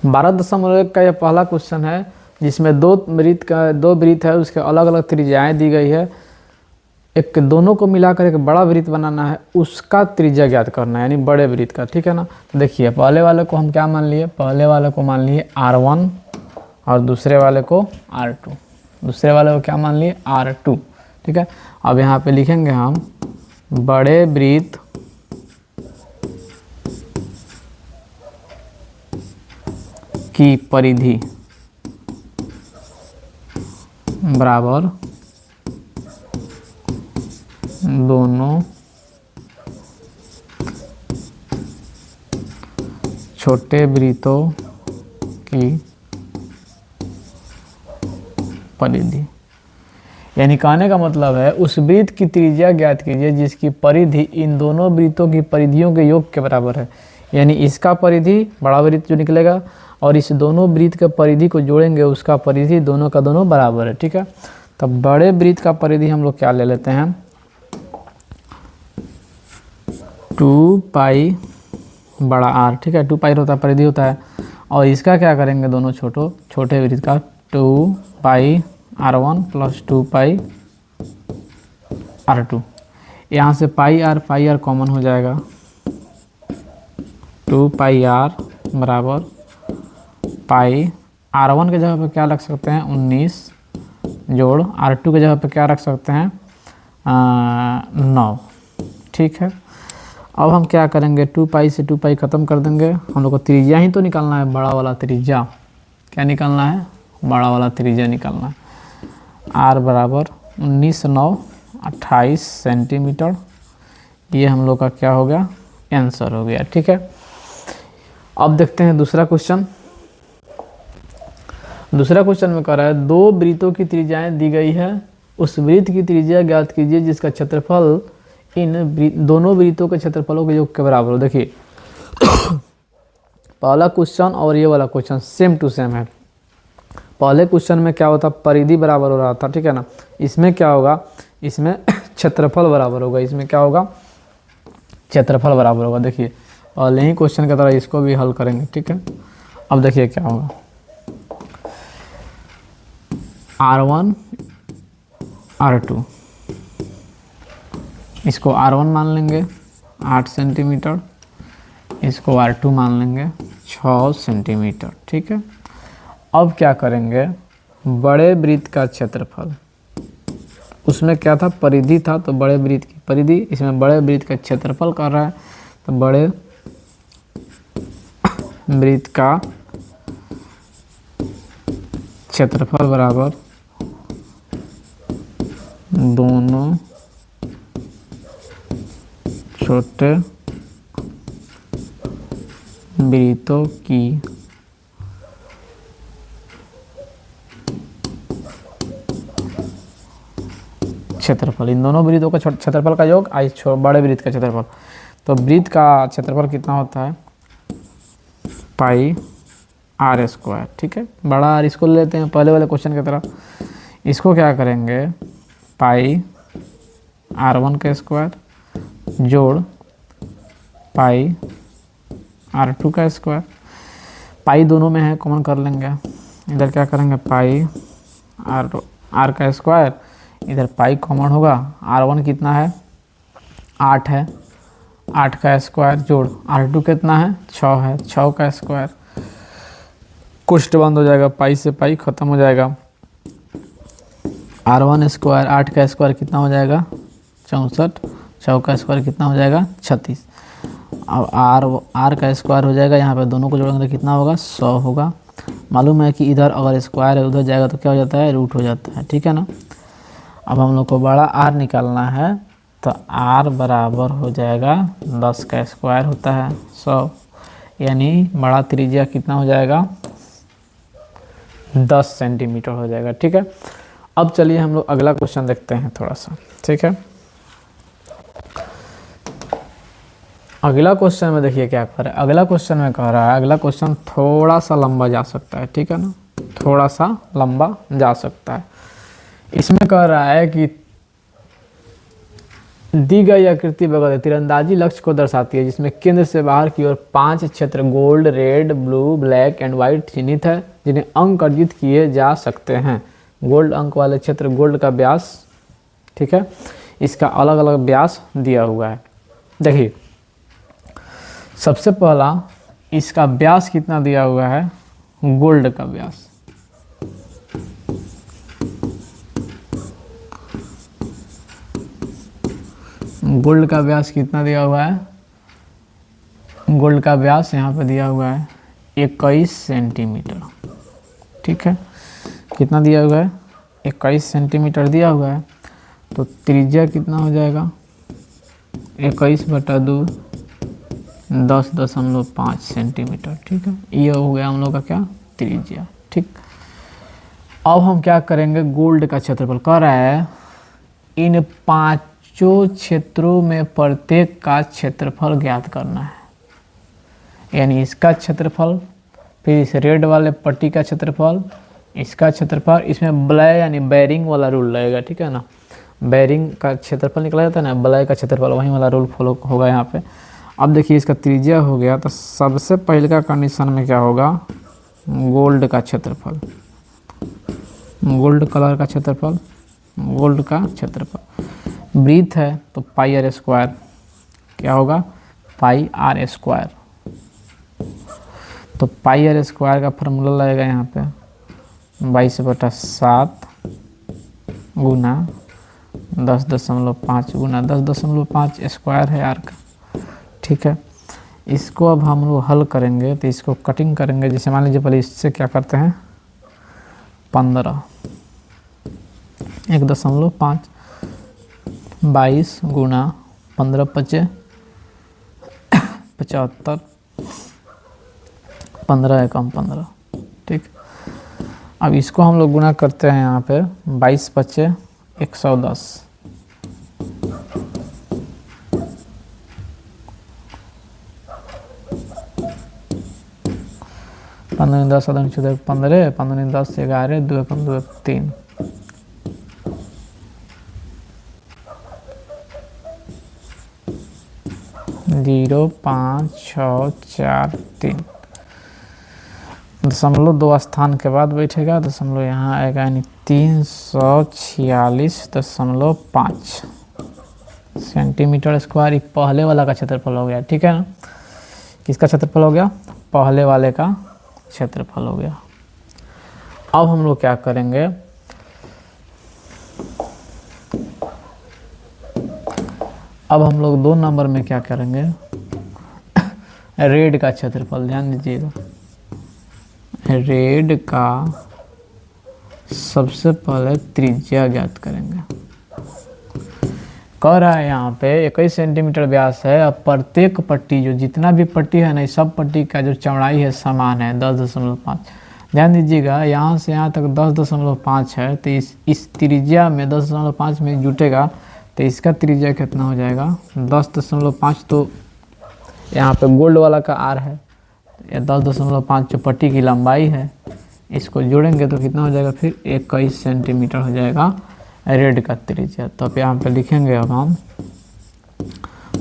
12.1 का यह पहला क्वेश्चन है जिसमें दो वृत्त है, उसके अलग अलग त्रिज्याएं दी गई है। एक दोनों को मिलाकर एक बड़ा वृत्त बनाना है, उसका त्रिज्या ज्ञात करना है, यानी बड़े वृत्त का, ठीक है ना। तो देखिए पहले वाले को हम क्या मान लिए, पहले वाले को मान लिए R1 और दूसरे वाले को R2, दूसरे वाले को क्या मान लिए R2, ठीक है। अब यहाँ पे लिखेंगे हम बड़े वृत्त की परिधि बराबर दोनों छोटे वृत्तों की परिधि। यानी कहने का मतलब है उस वृत्त की त्रिज्या ज्ञात कीजिए जिसकी परिधि इन दोनों वृत्तों की परिधियों के योग के बराबर है। यानी इसका परिधि बड़ा वृत्त जो निकलेगा और इस दोनों वृत्त के परिधि को जोड़ेंगे, उसका परिधि दोनों का दोनों बराबर है, ठीक है। तब बड़े वृत्त का परिधि हम लोग क्या ले लेते हैं, 2 पाई बड़ा R, ठीक है। 2 पाई होता है परिधि होता है, और इसका क्या करेंगे दोनों छोटे वृत्त का 2 पाई R1 प्लस 2 पाई R2। यहाँ से पाई R कॉमन हो जाएगा, 2 पाई R बराबर पाई R1 के जगह पे क्या रख सकते हैं 19 जोड़ R2 के जगह पे क्या रख सकते हैं 9, ठीक है। अब हम क्या करेंगे 2 पाई से 2 पाई ख़त्म कर देंगे, हम लोग को त्रिज्या ही तो निकालना है, बड़ा वाला त्रिज्या। क्या निकालना है, बड़ा वाला त्रिज्या निकालना है। R बराबर 19 9 28 सेंटीमीटर, ये हम लोग का क्या हो गया आंसर हो गया, ठीक है। अब देखते हैं दूसरा क्वेश्चन। दूसरा क्वेश्चन में कह रहा है दो वृत्तों की त्रिज्याएं दी गई है, उस वृत्त की त्रिज्या ज्ञात कीजिए जिसका क्षेत्रफल इन दोनों वृत्तों के क्षेत्रफलों के योग के बराबर हो। देखिए पहला क्वेश्चन और ये वाला क्वेश्चन सेम टू सेम है। पहले क्वेश्चन में क्या होता, परिधि बराबर हो रहा था, ठीक है ना। इसमें क्या होगा, इसमें क्षेत्रफल बराबर होगा, इसमें क्या होगा क्षेत्रफल बराबर होगा। देखिए पहले ही क्वेश्चन की तरह इसको भी हल करेंगे, ठीक है। अब देखिए क्या होगा, R1 R2, इसको R1 मान लेंगे 8 सेंटीमीटर, इसको R2 मान लेंगे 6 सेंटीमीटर, ठीक है। अब क्या करेंगे, बड़े वृत्त का क्षेत्रफल, उसमें क्या था परिधि था, तो बड़े वृत्त की परिधि, इसमें बड़े वृत्त का क्षेत्रफल कर रहा है, तो बड़े वृत्त का क्षेत्रफल बराबर दोनों छोटे वृत्तों की क्षेत्रफल, इन दोनों वृत्तों का क्षेत्रफल का योग बड़े वृत्त का क्षेत्रफल। तो वृत्त का क्षेत्रफल कितना होता है पाई R², ठीक है। बड़ा R इसको ले लेते हैं पहले वाले क्वेश्चन की तरह, इसको क्या करेंगे पाई R1 का स्क्वायर जोड़ पाई R2 का स्क्वायर। पाई दोनों में है, कॉमन कर लेंगे, इधर क्या करेंगे पाई R का स्क्वायर, इधर पाई कॉमन होगा, R1 कितना है 8 है, 8 का स्क्वायर जोड़ R2 कितना है 6 है, 6 का स्क्वायर, कुछ बंद हो जाएगा, पाई से पाई खत्म हो जाएगा। R1 स्क्वायर 8 का स्क्वायर कितना हो जाएगा 64, 6 का स्क्वायर कितना हो जाएगा 36। अब R का स्क्वायर हो जाएगा, यहाँ पे दोनों को जोड़ेंगे तो कितना होगा 100 होगा। मालूम है कि इधर अगर स्क्वायर है उधर जाएगा तो क्या हो जाता है रूट हो जाता है, ठीक है ना। अब हम लोग को बड़ा R निकालना है, तो R बराबर हो जाएगा 10 का स्क्वायर होता है 100, यानी बड़ा त्रिज्या कितना हो जाएगा 10 सेंटीमीटर हो जाएगा, ठीक है। अब चलिए हम लोग अगला क्वेश्चन देखते हैं थोड़ा सा, ठीक है। अगला क्वेश्चन में देखिए क्या कर रहा है, अगला क्वेश्चन में कह रहा है, अगला क्वेश्चन थोड़ा सा लंबा जा सकता है, ठीक है ना, थोड़ा सा लंबा जा सकता है। इसमें कह रहा है कि दी गई आकृति बगल तीरंदाजी लक्ष्य को दर्शाती है, जिसमें केंद्र से बाहर की ओर 5 क्षेत्र gold, red, blue, black and white चिन्हित है, जिन्हें अंक अर्जित किए जा सकते हैं। गोल्ड अंक वाले क्षेत्र गोल्ड का व्यास, ठीक है, इसका अलग अलग व्यास दिया हुआ है। देखिए सबसे पहला इसका व्यास कितना दिया हुआ है, गोल्ड का व्यास, गोल्ड का व्यास कितना दिया हुआ है, गोल्ड का व्यास यहाँ पे दिया हुआ है 21 सेंटीमीटर, ठीक है, कितना दिया हुआ है 21 सेंटीमीटर दिया हुआ है। तो त्रिज्या कितना हो जाएगा 21/2 10.5 सेंटीमीटर, ठीक है, ये हो गया हम लोग का क्या त्रिज्या, ठीक। अब हम क्या करेंगे, गोल्ड का क्षेत्रफल कह रहा है इन 5 क्षेत्रों में प्रत्येक का क्षेत्रफल ज्ञात करना है, यानी इसका क्षेत्रफल, फिर इस रेड वाले पट्टी का क्षेत्रफल, इसका क्षेत्रफल, इसमें ब्लय यानी बैरिंग वाला रूल लगेगा, ठीक है ना, बैरिंग का क्षेत्रफल निकला जाता है ना, ब्लय का क्षेत्रफल, वही वाला रूल फॉलो होगा यहाँ पे। अब देखिए इसका त्रिज्या हो गया, तो सबसे पहले का कंडीशन में क्या होगा, गोल्ड का क्षेत्रफल, गोल्ड कलर का क्षेत्रफल, गोल्ड का क्षेत्रफल, ब्रीथ है तो पाई आर स्क्वायर, क्या होगा पाई आर स्क्वायर, तो पाई आर स्क्वायर का फार्मूला लगेगा यहाँ पे 22/7 गुना 10.5 गुना 10.5 स्क्वायर है आर का, ठीक है। इसको अब हम लोग हल करेंगे तो इसको कटिंग करेंगे, जैसे मान लीजिए पहले इससे क्या करते हैं 15 1.5 22 गुना 15 × 5 = 75 15 × 15, ठीक। अब इसको हम लोग गुना करते हैं यहाँ पे 22 × 5 = 110, 15 10 15 15 15 10 11 2 1 2 3 0 5 6 4 3 दशमलव 2 स्थान के बाद बैठेगा, दशमलव यहाँ आएगा, यानी 346.5 सेंटीमीटर स्क्वायर। एक पहले वाला का क्षेत्रफल हो गया, ठीक है ना, किसका क्षेत्रफल हो गया, पहले वाले का क्षेत्रफल हो गया। अब हम लोग क्या करेंगे, अब हम लोग 2 नंबर में क्या करेंगे, रेड का क्षेत्रफल, ध्यान दीजिएगा, रेड का सबसे पहले त्रिज्या ज्ञात करेंगे। कह रहा है यहाँ पे 21 सेंटीमीटर व्यास है, अब प्रत्येक पट्टी, जो जितना भी पट्टी है ना, सब पट्टी का जो चौड़ाई है समान है 10.5। ध्यान दीजिएगा यहाँ से यहाँ तक 10.5 है, तो इस त्रिज्या में 10.5 में जुटेगा, तो इसका त्रिज्या कितना हो जाएगा 10.5। तो यहाँ पे गोल्ड वाला का आर है, 10.5 जो पट्टी की लंबाई है, इसको जोड़ेंगे तो कितना हो जाएगा, फिर 21 सेंटीमीटर हो जाएगा रेड का त्रिज्या। तो अब यहाँ पे लिखेंगे अब हम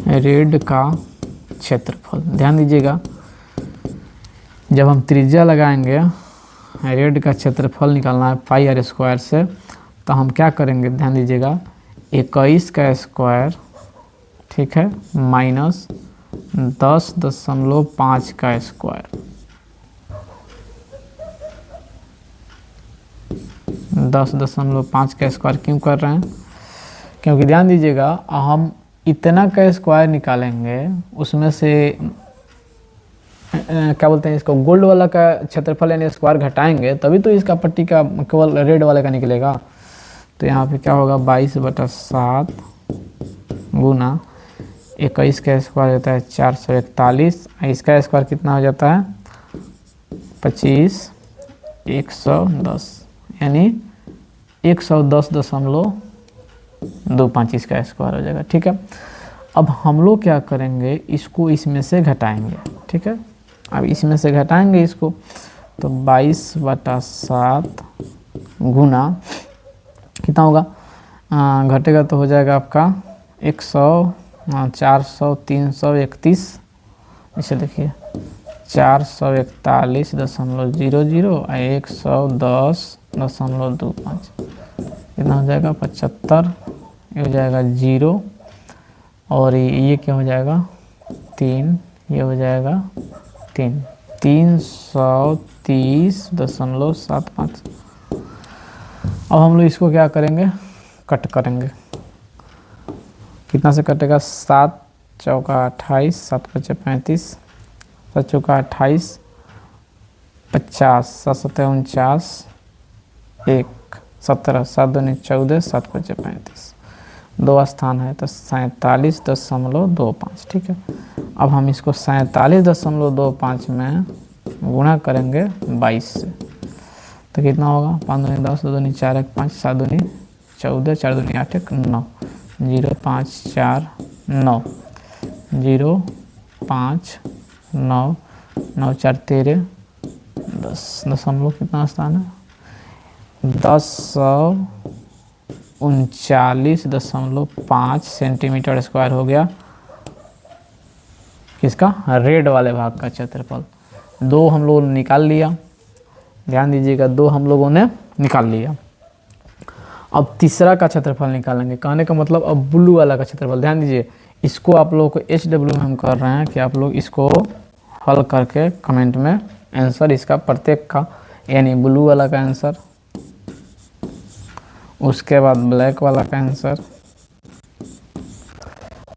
रेड का क्षेत्रफल। ध्यान दीजिएगा जब हम त्रिज्या लगाएंगे, रेड का क्षेत्रफल निकालना है पाई आर स्क्वायर से, तो हम क्या करेंगे, ध्यान दीजिएगा 21 का स्क्वायर, ठीक है, माइनस 10.5 का स्क्वायर, 10.5 का स्क्वायर क्यों कर रहे हैं, क्योंकि ध्यान दीजिएगा हम इतना का स्क्वायर निकालेंगे, उसमें से क्या बोलते हैं इसको, गोल्ड वाला का क्षेत्रफल यानी स्क्वायर घटाएंगे, तभी तो इसका पट्टी का केवल रेड वाले का निकलेगा। तो यहाँ पे क्या होगा 22/7 गुना 21 का स्क्वायर होता है 441, इसका स्क्वायर कितना हो जाता है 25 110, यानी 110.25 इसका स्क्वायर हो जाएगा, ठीक है। अब हम लोग क्या करेंगे, इसको इसमें से घटाएंगे, ठीक है। अब इसमें से घटाएंगे इसको, तो 22/7 गुना कितना होगा, घटेगा तो हो जाएगा आपका 100, 400, 331, इसे देखिए 441.00 और 110.25, कितना हो जाएगा 75, ये हो जाएगा 0 और ये क्या हो जाएगा 3, ये हो जाएगा 3, 330.75। अब हम लोग इसको क्या करेंगे, कट करेंगे। कितना से कटेगा, 7 चौका 28, 7 पचे 35, 7 चौका 28, 50, 7 सत्ते 49, 1 17, 7 दूनी 14, 7 पचे 35, 2 स्थान है तो 47.25, ठीक है। अब हम इसको 47.25 में गुणा करेंगे 22 से, तो कितना होगा, 5 दूनी 10, 2 दूनी 4, 1 5, 7 दूनी 14, 4 दूनी 8, 1 9, 0 5 4 9, 0 5 9, 9 4 13, 10 दशमलव कितना स्थान है, 1039.5 सेंटीमीटर स्क्वायर हो गया किसका, रेड वाले भाग का क्षेत्रफल। 2 हम लोगों ने निकाल लिया, ध्यान दीजिएगा 2 हम लोगों ने निकाल लिया। अब तीसरा का क्षेत्रफल निकालेंगे, कहने का मतलब अब ब्लू वाला का क्षेत्रफल। ध्यान दीजिए, इसको आप लोगों को HW में हम कर रहे हैं कि आप लोग इसको हल करके कमेंट में आंसर इसका प्रत्येक का, यानी ब्लू वाला का आंसर, उसके बाद ब्लैक वाला का आंसर,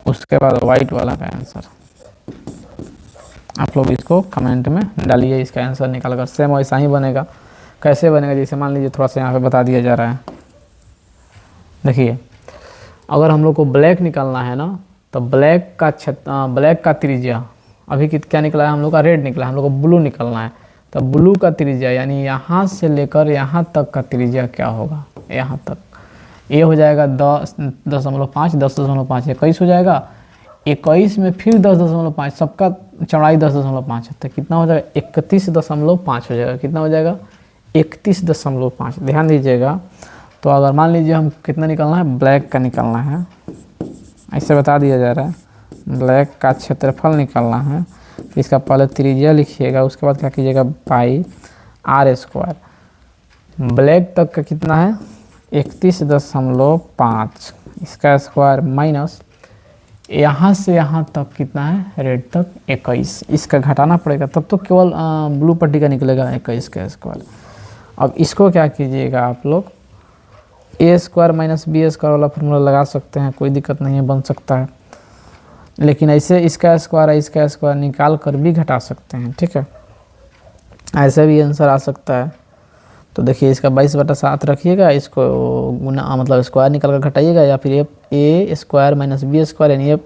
उसके बाद वाइट वाला का आंसर, आप लोग इसको कमेंट में डालिए। इसका आंसर निकाल कर सेम वैसा ही बनेगा। कैसे बनेगा, जैसे मान लीजिए थोड़ा सा यहाँ पे बता दिया जा रहा है। देखिए, अगर हम लोग को ब्लैक निकालना है ना, तो ब्लैक का त्रिज्या अभी क्या निकला है, हम लोग का रेड निकला है, हम लोग को ब्लू निकलना है। तो ब्लू का त्रिज्या यानी यहाँ से लेकर यहाँ तक का त्रिज्या क्या होगा, यहाँ तक, ये हो जाएगा 10.5, 10.5, 21 हो जाएगा। 21 में फिर 10.5, सबका चौड़ाई 10.5 है, तो कितना हो जाएगा 31.5 हो जाएगा। कितना हो जाएगा 31.5। ध्यान दीजिएगा, तो अगर मान लीजिए हम कितना निकलना है, ब्लैक का निकलना है, ऐसे बता दिया जा रहा है, ब्लैक का क्षेत्रफल निकालना है, तो इसका पहले त्रिज्या लिखिएगा, उसके बाद क्या कीजिएगा पाई r²। ब्लैक तक का कितना है 31.5, इसका स्क्वायर माइनस यहाँ से यहाँ तक कितना है, रेड तक 21, इसका घटाना पड़ेगा, तब तो केवल ब्लू पट्टी का निकलेगा 21 का स्क्वायर। अब इसको क्या कीजिएगा आप लोग, a² माइनस b² वाला फॉर्मूला लगा सकते हैं, कोई दिक्कत नहीं है, बन सकता है। लेकिन ऐसे इसका स्क्वायर निकाल कर भी घटा सकते हैं, ठीक है, ऐसे भी आंसर आ सकता है। तो देखिए, इसका 22/7 रखिएगा, इसको गुना मतलब स्क्वायर निकाल कर घटाइएगा, या फिर a² माइनस b² यानी a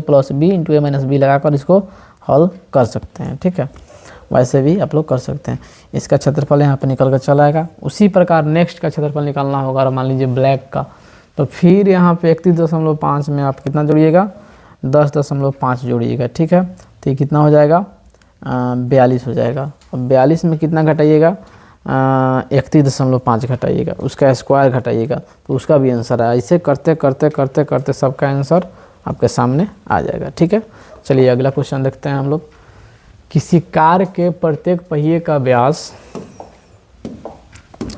plus b into a minus b लगाकर इसको हल कर सकते हैं, ठीक है, वैसे भी आप लोग कर सकते हैं। इसका क्षेत्रफल यहाँ पे निकल कर चला आएगा। उसी प्रकार नेक्स्ट का क्षेत्रफल निकालना होगा, और मान लीजिए ब्लैक का, तो फिर यहाँ पे 31.5 में आप कितना जोड़िएगा, 10.5 जोड़िएगा, ठीक है, तो ये कितना हो जाएगा 42 हो जाएगा। अब 42 में कितना घटाइएगा, 31.5 घटाइएगा, उसका स्क्वायर घटाइएगा, तो उसका भी आंसर है। ऐसे करते करते करते करते सबका आंसर आपके सामने आ जाएगा, ठीक है। चलिए अगला क्वेश्चन देखते हैं हम लोग। किसी कार के प्रत्येक पहिए का व्यास,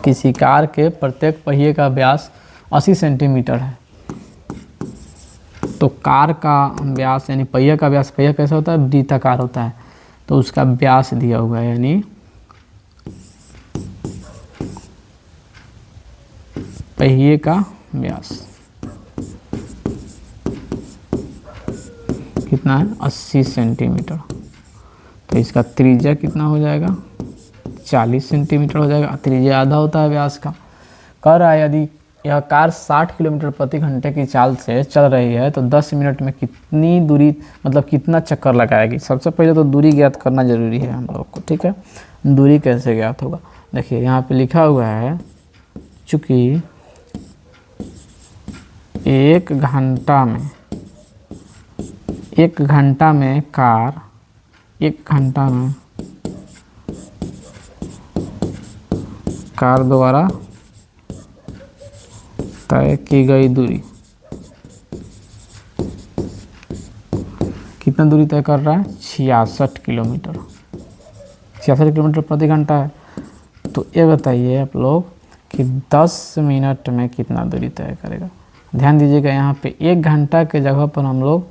किसी कार के प्रत्येक पहिए का व्यास 80 सेंटीमीटर है। तो कार का व्यास यानी पहिया का व्यास, पहिया कैसा होता है, वृत्ताकार होता है, तो उसका व्यास दिया हुआ है, यानी पहिए का व्यास कितना है 80 सेंटीमीटर। तो इसका त्रिज्या कितना हो जाएगा 40 सेंटीमीटर हो जाएगा। त्रिज्या आधा होता है व्यास का। कह रहा है यदि यह कार 60 किलोमीटर प्रति घंटे की चाल से चल रही है तो 10 मिनट में कितनी दूरी मतलब कितना चक्कर लगाएगी। सबसे पहले तो दूरी ज्ञात करना जरूरी है हम लोग को, ठीक है। दूरी कैसे ज्ञात होगा, देखिए यहाँ पे लिखा हुआ है, चूँकि 1 घंटा में कार 1 घंटा में कार द्वारा तय की गई दूरी कितना दूरी तय कर रहा है, 66 किलोमीटर, 66 किलोमीटर प्रति घंटा है। तो ये बताइए आप लोग कि 10 मिनट में कितना दूरी तय करेगा। ध्यान दीजिएगा, यहाँ पे 1 घंटा के जगह पर हम लोग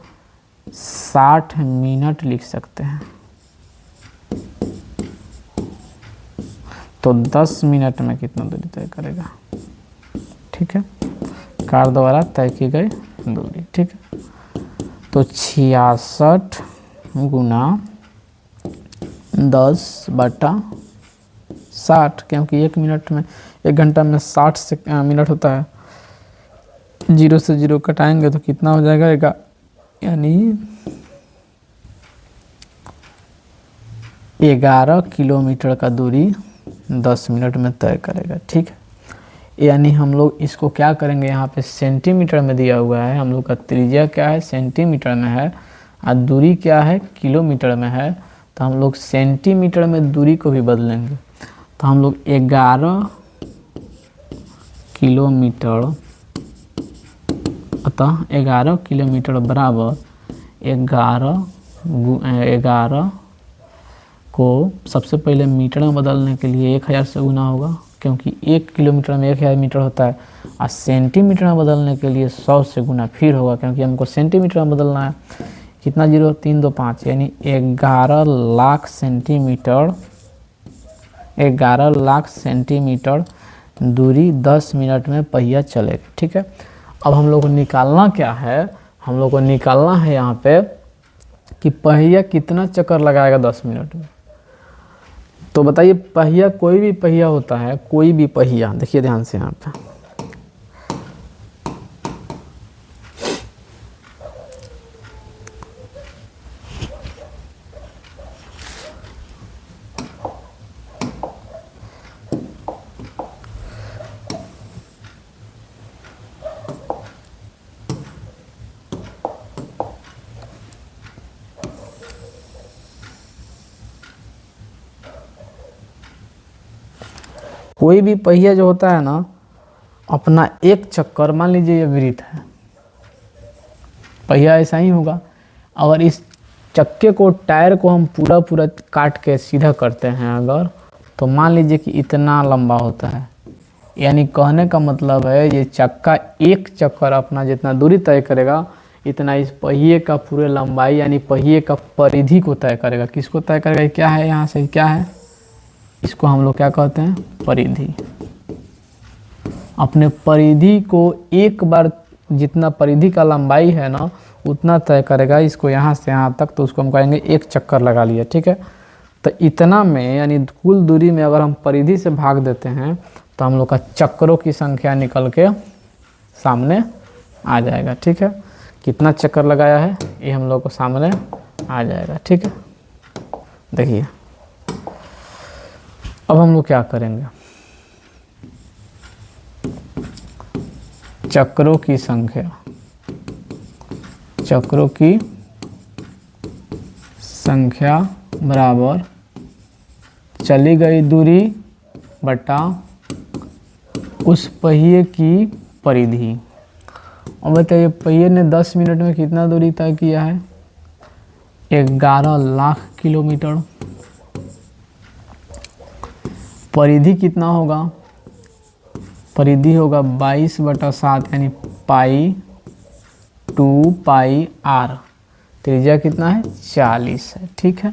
60 मिनट लिख सकते हैं। तो 10 मिनट में कितना दूरी तय करेगा, ठीक है, कार द्वारा तय की गई दूरी, ठीक है। तो 66 गुना 10/60, क्योंकि 1 मिनट में 1 घंटा में 60 मिनट होता है। 0 से 0 कटाएंगे तो कितना हो जाएगा, यानी 11 किलोमीटर का दूरी 10 मिनट में तय करेगा, ठीक है। यानी हम लोग इसको क्या करेंगे, यहाँ पे सेंटीमीटर में दिया हुआ है, हम लोग का त्रिज्या क्या है, सेंटीमीटर में है, और दूरी क्या है, किलोमीटर में है। तो हम लोग सेंटीमीटर में दूरी को भी बदलेंगे। तो हम लोग 11 किलोमीटर, अतः 11 किलोमीटर बराबर 11 को सबसे पहले मीटर में बदलने के लिए 1000 से गुना होगा, क्योंकि 1 किलोमीटर में 1000 मीटर होता है। और सेंटीमीटर में बदलने के लिए 100 से गुना फिर होगा, क्योंकि हमको सेंटीमीटर में बदलना है। कितना 0, 3 2 5, यानी 11 लाख सेंटीमीटर, 11 लाख सेंटीमीटर दूरी 10 मिनट में पहिया चलेगा, ठीक है। अब हम लोग को निकालना क्या है, हम लोग को निकालना है यहाँ पे कि पहिया कितना चक्कर लगाएगा 10 मिनट में। तो बताइए, पहिया कोई भी पहिया होता है, कोई भी पहिया, देखिए ध्यान से यहाँ पे, कोई भी पहिया जो होता है ना, अपना एक चक्कर, मान लीजिए ये वृत्त है, पहिया ऐसा ही होगा। अगर इस चक्के को, टायर को हम पूरा काट के सीधा करते हैं अगर, तो मान लीजिए कि इतना लंबा होता है। यानी कहने का मतलब है, ये चक्का एक चक्कर अपना जितना दूरी तय करेगा, इतना इस पहिए का पूरे लंबाई, यानी पहिए का परिधि को तय करेगा। किसको तय करेगा, क्या है, यहाँ से क्या है, इसको हम लोग क्या कहते हैं, परिधि। अपने परिधि को एक बार, जितना परिधि का लंबाई है ना, उतना तय करेगा इसको यहाँ से यहाँ तक, तो उसको हम कहेंगे एक चक्कर लगा लिया, ठीक है। तो इतना में, यानी कुल दूरी में अगर हम परिधि से भाग देते हैं तो हम लोग का चक्करों की संख्या निकल के सामने आ जाएगा, ठीक है। कितना चक्कर लगाया है ये हम लोग को सामने आ जाएगा, ठीक है। देखिए अब हम लोग क्या करेंगे, चक्रों की संख्या, चक्रों की संख्या बराबर चली गई दूरी बटा उस पहिए की परिधि। और बताइए, पहिए ने 10 मिनट में कितना दूरी तय किया है, 11 लाख किलोमीटर। परिधि कितना होगा, परिधि होगा 22/7, यानी पाई 2πr। त्रिज्या कितना है, 40 है, ठीक है।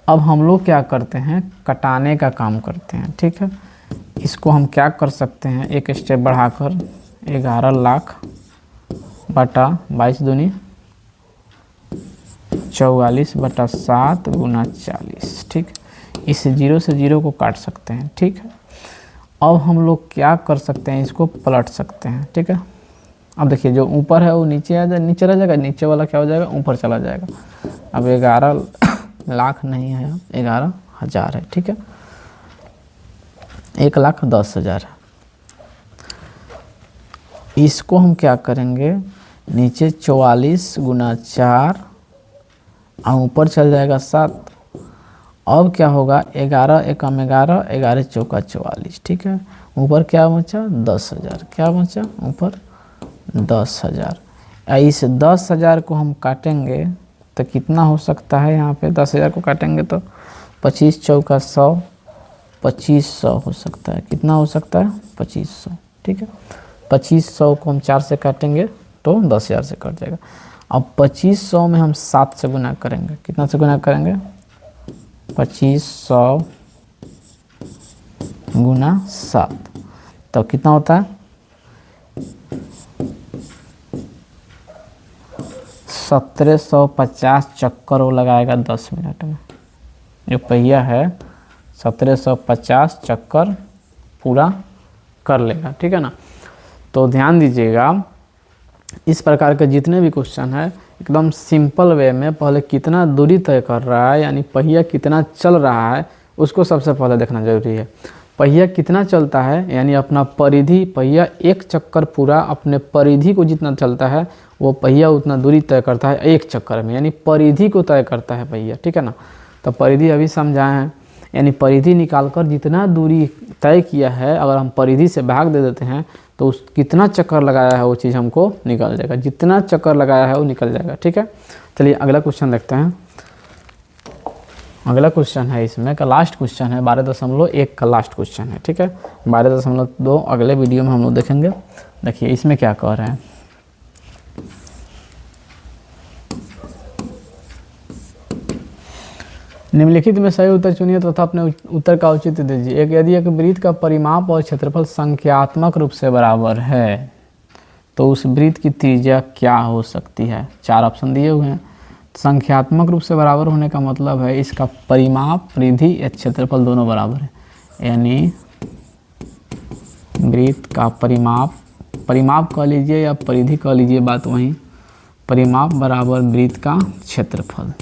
अब हम लोग क्या करते हैं, कटाने का काम करते हैं, ठीक है। इसको हम क्या कर सकते हैं, एक स्टेप बढ़ाकर 11 लाख बटा 22 दूनी 44/7 गुना 40, ठीक। इस 0 से 0 को काट सकते हैं, ठीक है। अब हम लोग क्या कर सकते हैं, इसको पलट सकते हैं, ठीक है। अब देखिए, जो ऊपर है वो नीचे आ जाए, नीचे रह जाएगा, नीचे वाला क्या हो जाएगा, ऊपर चला जाएगा। अब 11 लाख नहीं है, 11,000 है, ठीक है। 1,10,000 है। इसको हम क्या करेंगे, नीचे 44 गुना 4 और ऊपर चल जाएगा 7। अब क्या होगा, 11 एकम 11, 11 चौका 44, ठीक है। ऊपर क्या बचा, 10,000, क्या बचा ऊपर, 10,000। इस 10,000 को हम काटेंगे तो कितना हो सकता है यहाँ पे 10,000 को काटेंगे तो 25 चौका 100, 2500 हो सकता है। कितना हो सकता है 2500, ठीक है। 2500 को हम 4 से काटेंगे तो 10,000 से कट जाएगा। अब 2500 में हम 7 से गुना करेंगे। कितना से गुना करेंगे 2500 गुना 7 तो कितना होता है 1750 चक्कर वो लगाएगा 10 मिनट में। जो पहिया है 1750 चक्कर पूरा कर लेगा, ठीक है ना। तो ध्यान दीजिएगा, इस प्रकार के जितने भी क्वेश्चन है एकदम सिंपल वे में पहले कितना दूरी तय कर रहा है, यानी पहिया कितना चल रहा है उसको सबसे पहले देखना जरूरी है। पहिया कितना चलता है यानी अपना परिधि, पहिया एक चक्कर पूरा अपने परिधि को जितना चलता है वो पहिया उतना दूरी तय करता है एक चक्कर में, यानी परिधि को तय करता है पहिया, ठीक है ना। तो परिधि अभी समझाए हैं, यानी परिधि निकालकर जितना दूरी तय किया है अगर हम परिधि से भाग दे देते हैं तो उस कितना चक्कर लगाया है वो चीज़ हमको निकल जाएगा, जितना चक्कर लगाया है वो निकल जाएगा, ठीक है। चलिए अगला क्वेश्चन देखते हैं। अगला क्वेश्चन है इसमें का लास्ट क्वेश्चन है 12.1 का लास्ट क्वेश्चन है, ठीक है। 12.2 अगले वीडियो में हम लोग देखेंगे। देखिए इसमें क्या कह रहे हैं, निम्नलिखित में सही उत्तर चुनिए तथा अपने उत्तर का औचित्य दीजिए। यदि एक वृत्त का परिमाप और क्षेत्रफल संख्यात्मक रूप से बराबर है तो उस वृत्त की त्रिज्या क्या हो सकती है। 4 ऑप्शन दिए हुए हैं। संख्यात्मक रूप से बराबर होने का मतलब है इसका परिमाप, परिधि या क्षेत्रफल दोनों बराबर है, यानी वृत्त का परिमाप कह लीजिए या परिधि कह लीजिए, बात वहीं, परिमाप बराबर वृत्त का क्षेत्रफल,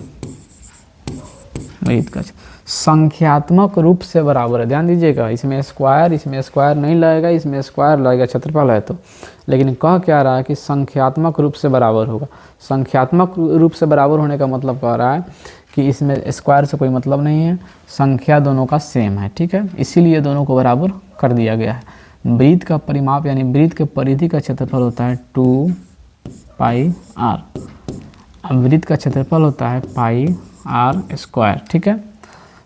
वृत्त का संख्यात्मक रूप से बराबर है। ध्यान दीजिएगा, इसमें स्क्वायर नहीं लगेगा, इसमें स्क्वायर लगेगा क्षेत्रफल है तो, लेकिन कह क्या रहा है कि संख्यात्मक रूप से बराबर होगा। संख्यात्मक रूप से बराबर होने का मतलब कह रहा है कि इसमें स्क्वायर से कोई मतलब नहीं है, संख्या दोनों का सेम है, ठीक है, इसीलिए दोनों को बराबर कर दिया गया है। वृत्त का परिमाप यानी वृत्त के परिधि का क्षेत्रफल होता है 2πr, अब वृत्त का क्षेत्रफल होता है πr², ठीक है।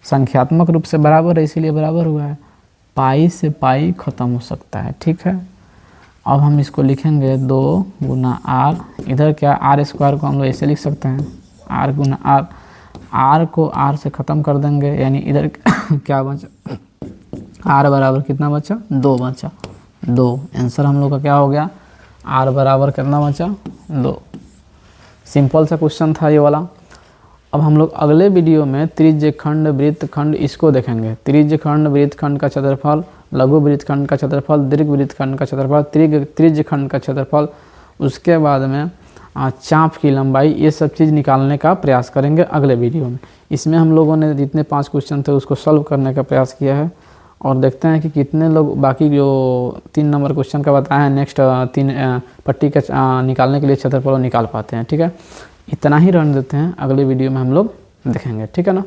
संख्यात्मक रूप से बराबर है इसीलिए बराबर हुआ है, पाई से पाई खत्म हो सकता है, ठीक है। अब हम इसको लिखेंगे 2 गुना r, इधर क्या r² को हम लोग ऐसे लिख सकते हैं, r गुना r को r से ख़त्म कर देंगे, यानी इधर क्या बचा, r बराबर कितना बचा 2 बचा, 2। आंसर हम लोग का क्या हो गया, r बराबर कितना बचा 2। सिंपल सा क्वेश्चन था ये वाला। अब हम लोग अगले वीडियो में त्रिज्यखंड वृत्तखंड इसको देखेंगे। त्रिज्यखंड वृत्तखंड का क्षेत्रफल, लघु वृत्तखंड का क्षेत्रफल, दीर्घ वृत्तखंड का क्षेत्रफल, त्रिज्यखंड का क्षेत्रफल, उसके बाद में चाप की लंबाई, ये सब चीज़ निकालने का प्रयास करेंगे अगले वीडियो में। इसमें हम लोगों ने जितने 5 क्वेश्चन थे उसको सॉल्व करने का प्रयास किया है और देखते हैं कि कितने लोग बाकी जो 3 नंबर क्वेश्चन का बताए हैं नेक्स्ट 3 पट्टी का निकालने के लिए क्षेत्रफल निकाल पाते हैं, ठीक है। इतना ही रहने देते हैं, अगले वीडियो में हम लोग देखेंगे, ठीक है ना।